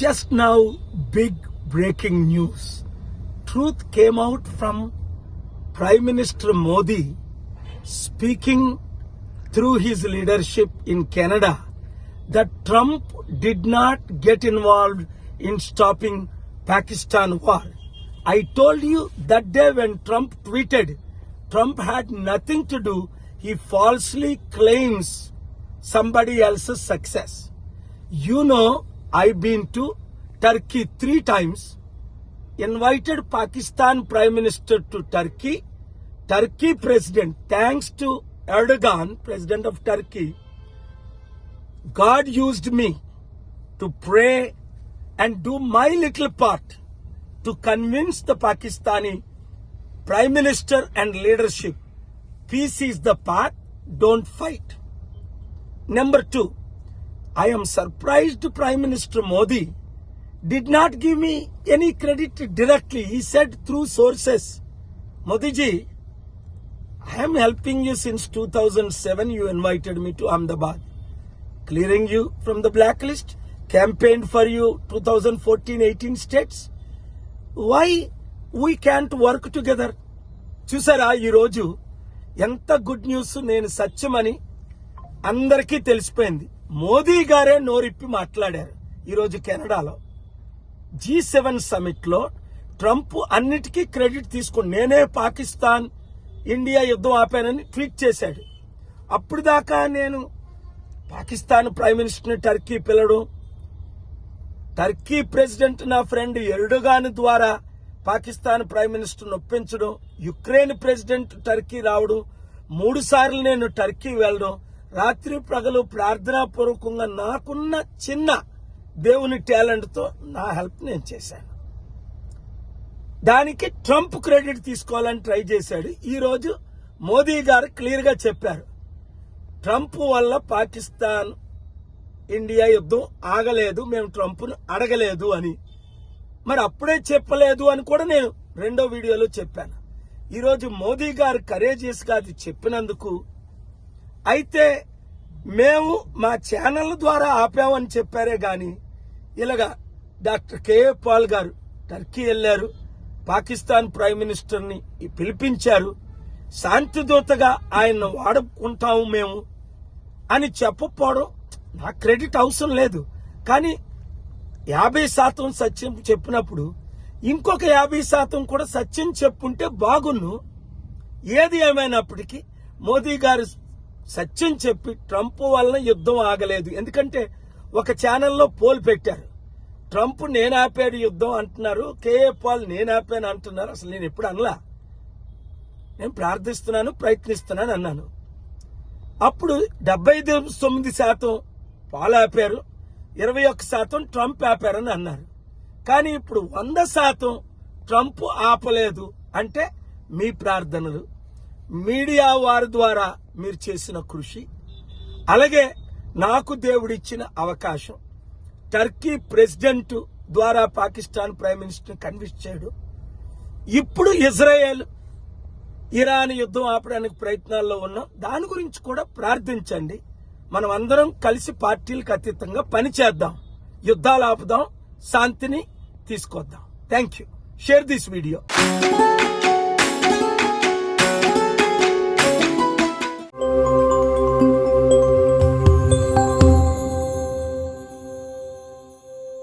Just now, big breaking news. Truth came out from Prime Minister Modi speaking through his leadership in Canada that Trump did not get involved in stopping Pakistan war. I told you that day when Trump tweeted, Trump had nothing to do. He falsely claims somebody else's success. You know, I've been to Turkey 3 times, invited Pakistan Prime Minister to Turkey. Turkey President, thanks to Erdogan, President of Turkey, God used me to pray and do my little part to convince the Pakistani Prime Minister and leadership, peace is the path, don't fight. Number 2, I am surprised Prime Minister Modi did not give me any credit directly. He said through sources, Modi ji, I am helping you since 2007. You invited me to Ahmedabad, clearing you from the blacklist, campaigned for you 2014-18 states. Why we can't work together? చూసారా ఈరోజు ఎంత good news, నేను సత్యమని అందరికీ తెలిసిపోయింది. మోదీ గారే నోరిప్పి మాట్లాడారు ఈరోజు కెనడాలో G7 సమిట్ లో. ట్రంప్ అన్నిటికీ క్రెడిట్ తీసుకుని నేనే పాకిస్తాన్ ఇండియా యుద్ధం ఆపానని ట్వీట్ చేశాడు. అప్పుడు దాకా నేను పాకిస్తాన్ ప్రైమ్ మినిస్టర్ని టర్కీ పిలవడం, టర్కీ ప్రెసిడెంట్ నా ఫ్రెండ్ ఎర్డోగాన్ ద్వారా పాకిస్తాన్ ప్రైమ్ మినిస్టర్ ఒప్పించడం, యుక్రెయిన్ ప్రెసిడెంట్ టర్కీ రావడం, 3 సార్లు నేను టర్కీ వెళ్ళడం, రాత్రి పగలు ప్రార్థనాపూర్వకంగా నాకున్న చిన్న దేవుని టాలెంట్ తో నా హెల్ప్ నేను చేశాను. దానికి ట్రంప్ క్రెడిట్ తీసుకోవాలని ట్రై చేశాడు. ఈ రోజు మోదీ గారు క్లియర్ గా చెప్పారు, ట్రంప్ వల్ల పాకిస్తాన్ ఇండియా యుద్ధం ఆగలేదు, మేము ట్రంప్ను అడగలేదు అని. మరి అప్పుడే చెప్పలేదు అని కూడా నేను 2వ వీడియోలో చెప్పాను. ఈరోజు మోదీ గారు కరేజియస్ గా అది చెప్పినందుకు, అయితే మేము మా ఛానల్ ద్వారా ఆపామని చెప్పారే గాని, ఇలాగా డాక్టర్ కేఏ పాల్ గారు టర్కీ వెళ్లారు, పాకిస్తాన్ ప్రైమ్ మినిస్టర్ ని పిలిపించారు, శాంతిదూతగా ఆయన వాడుకుంటాము మేము అని చెప్పకపోవడం నాకు క్రెడిట్ అవసరం లేదు. కానీ 50% సత్యం చెప్పినప్పుడు ఇంకొక 50% కూడా సత్యం చెప్పుంటే బాగున్ను. ఏది ఏమైనప్పటికీ మోదీ గారు సత్యం చెప్పి ట్రంప్ వలన యుద్ధం ఆగలేదు. ఎందుకంటే ఒక ఛానల్లో పోల్ పెట్టారు, ట్రంప్ నేను ఆపాడు యుద్ధం అంటున్నారు, కేఏ పాల్ నేను ఆపాను అంటున్నారు. అసలు నేను ఎప్పుడు అనలా, నేను ప్రార్థిస్తున్నాను, ప్రయత్నిస్తున్నాను అన్నాను. అప్పుడు 79% పాల్ ఆపారు, 21% ట్రంప్ ఆపారని అన్నారు. కానీ ఇప్పుడు 100% ట్రంప్ ఆపలేదు అంటే మీ ప్రార్థనలు, మీడియా వారి ద్వారా మీరు చేసిన కృషి, అలాగే నాకు దేవుడిచ్చిన అవకాశం, టర్కీ ప్రెసిడెంట్ ద్వారా పాకిస్తాన్ ప్రైమ్ మినిస్టర్ కన్విన్స్ చేయడం, ఇప్పుడు ఇజ్రాయెల్ ఇరాన్ యుద్ధం ఆపడానికి ప్రయత్నాల్లో ఉన్నాం. దాని గురించి కూడా ప్రార్థించండి. మనం అందరం కలిసి పార్టీలకు అతీతంగా పనిచేద్దాం, యుద్ధాలు ఆపుదాం, శాంతిని తీసుకొద్దాం. Thank you. Share this video.